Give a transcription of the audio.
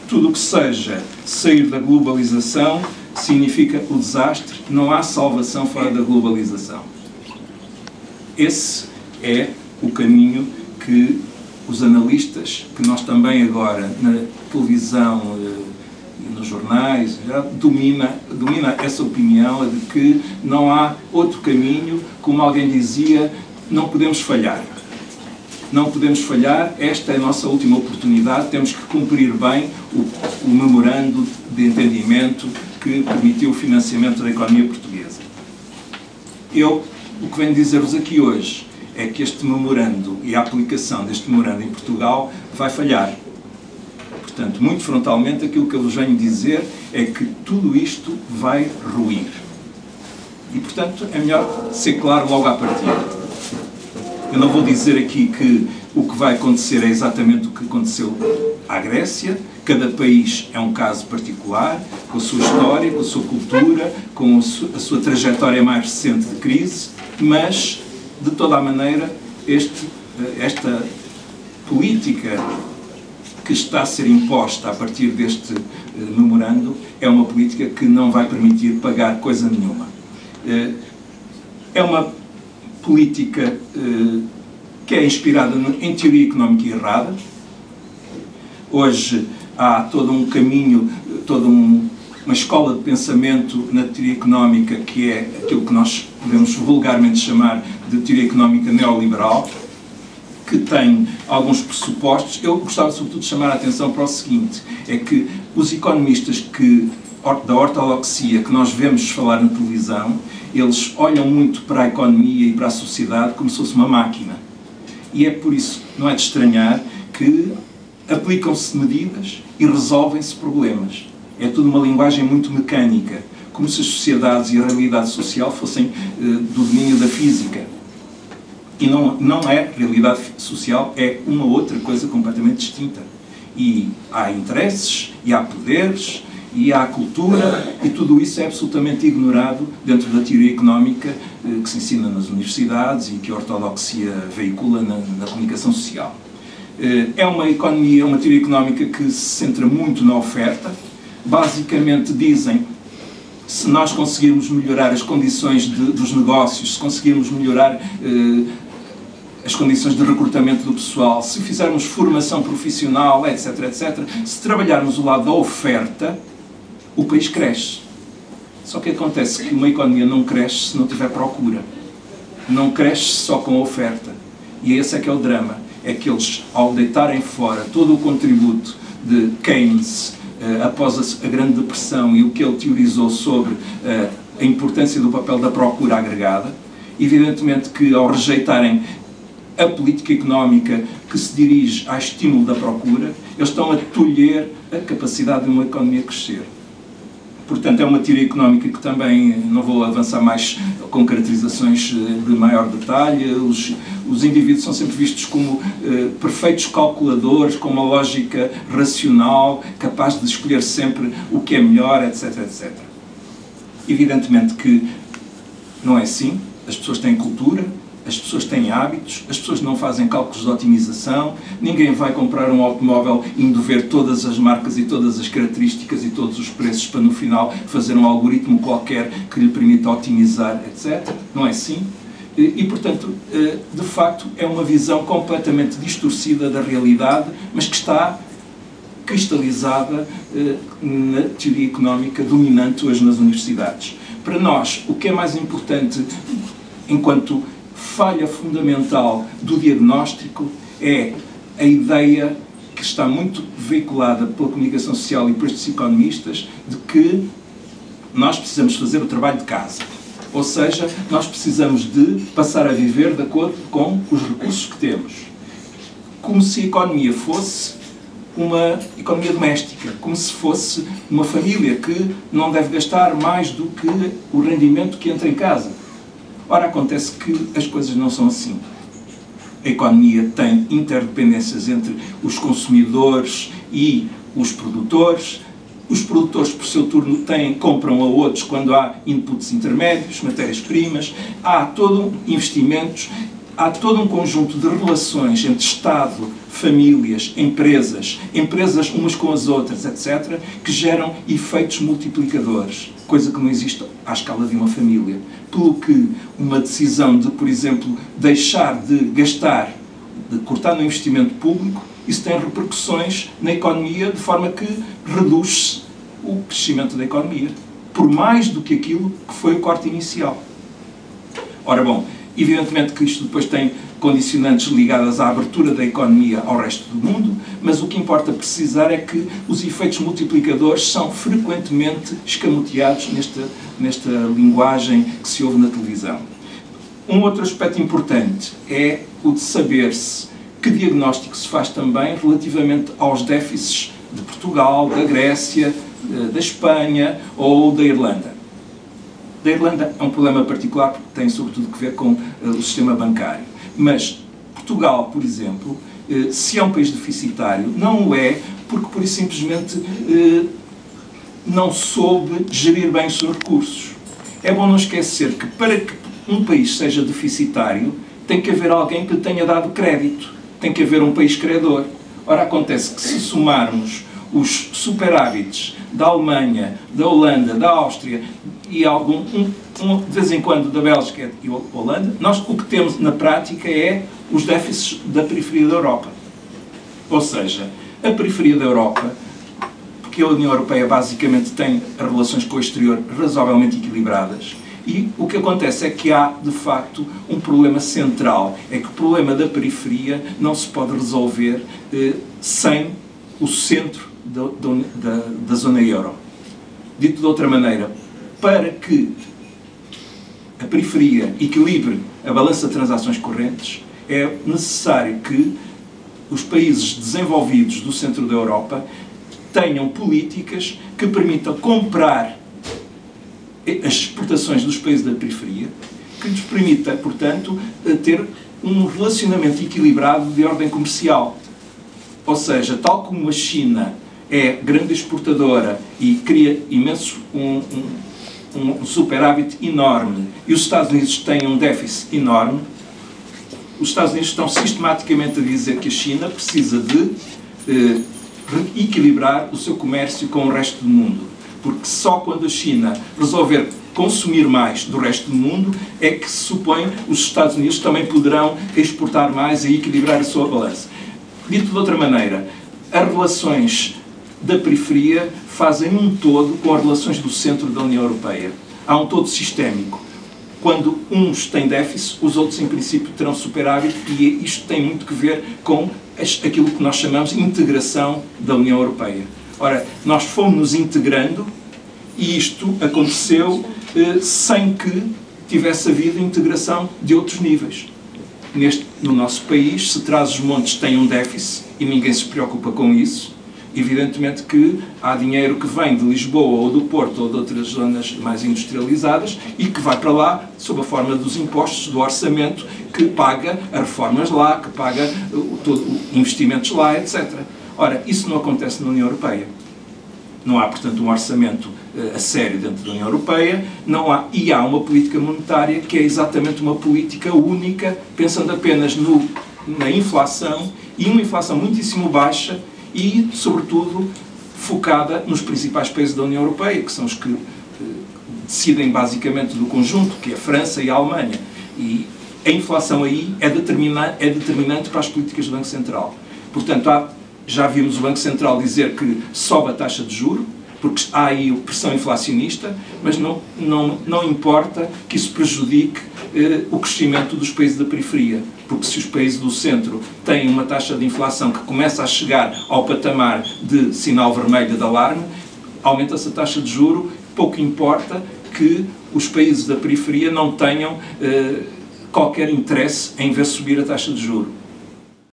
tudo o que seja sair da globalização significa o desastre, não há salvação fora da globalização. Esse é o caminho que os analistas, que nós também agora na televisão e nos jornais, já domina essa opinião de que não há outro caminho, como alguém dizia, não podemos falhar. Não podemos falhar, esta é a nossa última oportunidade, temos que cumprir bem o memorando de entendimento que permitiu o financiamento da economia portuguesa. O que venho dizer-vos aqui hoje é que este memorando e a aplicação deste memorando em Portugal vai falhar. Portanto, muito frontalmente, aquilo que eu vos venho dizer é que tudo isto vai ruir. E, portanto, é melhor ser claro logo à partida. Eu não vou dizer aqui que o que vai acontecer é exatamente o que aconteceu à Grécia. Cada país é um caso particular, com a sua história, com a sua cultura, com a sua trajetória mais recente de crise, mas, de toda a maneira, esta política que está a ser imposta a partir deste memorando é uma política que não vai permitir pagar coisa nenhuma. É uma política que é inspirada em teoria económica errada. Hoje há todo um caminho, toda uma escola de pensamento na teoria económica que é aquilo que nós podemos vulgarmente chamar de teoria económica neoliberal, que tem alguns pressupostos. Eu gostava sobretudo de chamar a atenção para o seguinte, é que os economistas da ortodoxia que nós vemos falar na televisão, eles olham muito para a economia e para a sociedade como se fosse uma máquina. E é por isso, não é de estranhar, que aplicam-se medidas e resolvem-se problemas. É tudo uma linguagem muito mecânica, como se as sociedades e a realidade social fossem do domínio da física. E não é realidade social, é uma outra coisa completamente distinta. E há interesses, e há poderes, e há cultura, e tudo isso é absolutamente ignorado dentro da teoria económica que se ensina nas universidades e que a ortodoxia veicula na comunicação social. É uma economia, uma teoria económica que se centra muito na oferta. Basicamente dizem, se nós conseguirmos melhorar as condições dos negócios, se conseguirmos melhorar as condições de recrutamento do pessoal, se fizermos formação profissional, etc., etc., se trabalharmos o lado da oferta, o país cresce. Só que acontece que uma economia não cresce se não tiver procura. Não cresce só com a oferta. E esse é que é o drama. É que eles, ao deitarem fora todo o contributo de Keynes após a Grande Depressão e o que ele teorizou sobre a importância do papel da procura agregada, evidentemente que ao rejeitarem a política económica que se dirige ao estímulo da procura, eles estão a tolher a capacidade de uma economia crescer. Portanto, é uma teoria económica que também, não vou avançar mais com caracterizações de maior detalhe, os indivíduos são sempre vistos como perfeitos calculadores, com uma lógica racional, capaz de escolher sempre o que é melhor, etc., etc. Evidentemente que não é assim, as pessoas têm cultura, as pessoas têm hábitos, as pessoas não fazem cálculos de otimização, ninguém vai comprar um automóvel indo ver todas as marcas e todas as características e todos os preços para no final fazer um algoritmo qualquer que lhe permita otimizar, etc. Não é assim. E, portanto, de facto, é uma visão completamente distorcida da realidade, mas que está cristalizada na teoria económica dominante hoje nas universidades. Para nós, o que é mais importante, enquanto falha fundamental do diagnóstico, é a ideia que está muito veiculada pela comunicação social e por estes economistas de que nós precisamos fazer o trabalho de casa. Ou seja, nós precisamos de passar a viver de acordo com os recursos que temos. Como se a economia fosse uma economia doméstica, como se fosse uma família que não deve gastar mais do que o rendimento que entra em casa. Ora, acontece que as coisas não são assim. A economia tem interdependências entre os consumidores e os produtores. Os produtores, por seu turno, compram a outros quando há inputs intermédios, matérias-primas. Há todo investimentos há todo um conjunto de relações entre Estado, famílias, empresas umas com as outras, etc., que geram efeitos multiplicadores, coisa que não existe à escala de uma família. Pelo que uma decisão de, por exemplo, deixar de gastar, de cortar no investimento público, isso tem repercussões na economia de forma que reduz o crescimento da economia, por mais do que aquilo que foi o corte inicial. Ora bom, evidentemente que isto depois tem condicionantes ligadas à abertura da economia ao resto do mundo, mas o que importa precisar é que os efeitos multiplicadores são frequentemente escamoteados nesta linguagem que se ouve na televisão. Um outro aspecto importante é o de saber-se que diagnóstico se faz também relativamente aos déficits de Portugal, da Grécia, da Espanha ou da Irlanda. Da Irlanda é um problema particular porque tem sobretudo que ver com o sistema bancário. Mas Portugal, por exemplo, se é um país deficitário, não o é porque, por isso simplesmente, não soube gerir bem os seus recursos. É bom não esquecer que para que um país seja deficitário, tem que haver alguém que lhe tenha dado crédito. Tem que haver um país credor. Ora, acontece que se somarmos os superávites da Alemanha, da Holanda, da Áustria e de vez em quando da Bélgica e Holanda, nós o que temos na prática é os déficits da periferia da Europa. Ou seja, a periferia da Europa, porque a União Europeia basicamente tem relações com o exterior razoavelmente equilibradas, e o que acontece é que há, de facto, um problema central. É que o problema da periferia não se pode resolver sem o centro da zona euro. Dito de outra maneira, para que a periferia equilibre a balança de transações correntes, é necessário que os países desenvolvidos do centro da Europa tenham políticas que permitam comprar as exportações dos países da periferia, que lhes permita, portanto, ter um relacionamento equilibrado de ordem comercial. Ou seja, tal como a China é grande exportadora e cria um superávit enorme e os Estados Unidos têm um déficit enorme, os Estados Unidos estão sistematicamente a dizer que a China precisa de equilibrar o seu comércio com o resto do mundo. Porque só quando a China resolver consumir mais do resto do mundo é que se supõe os Estados Unidos também poderão exportar mais e equilibrar a sua balança. Dito de outra maneira, as relações da periferia fazem um todo com as relações do centro da União Europeia. Há um todo sistémico. Quando uns têm déficit, os outros, em princípio, terão superávit, e isto tem muito que ver com aquilo que nós chamamos de integração da União Europeia. Ora, nós fomos-nos integrando e isto aconteceu sem que tivesse havido integração de outros níveis. No nosso país, se Trás-os-Montes tem um déficit e ninguém se preocupa com isso, evidentemente que há dinheiro que vem de Lisboa ou do Porto ou de outras zonas mais industrializadas e que vai para lá sob a forma dos impostos, do orçamento, que paga as reformas lá, que paga investimentos lá, etc. Ora, isso não acontece na União Europeia. Não há, portanto, um orçamento a sério dentro da União Europeia, e há uma política monetária que é exatamente uma política única, pensando apenas na inflação, e uma inflação muitíssimo baixa e, sobretudo, focada nos principais países da União Europeia, que são os que decidem basicamente do conjunto, que é a França e a Alemanha. E a inflação aí é determinante para as políticas do Banco Central. Portanto, já vimos o Banco Central dizer que sobe a taxa de juros, porque há aí pressão inflacionista, mas não importa que isso prejudique o crescimento dos países da periferia, porque se os países do centro têm uma taxa de inflação que começa a chegar ao patamar de sinal vermelho de alarme, aumenta-se a taxa de juro, pouco importa que os países da periferia não tenham qualquer interesse em ver subir a taxa de juro.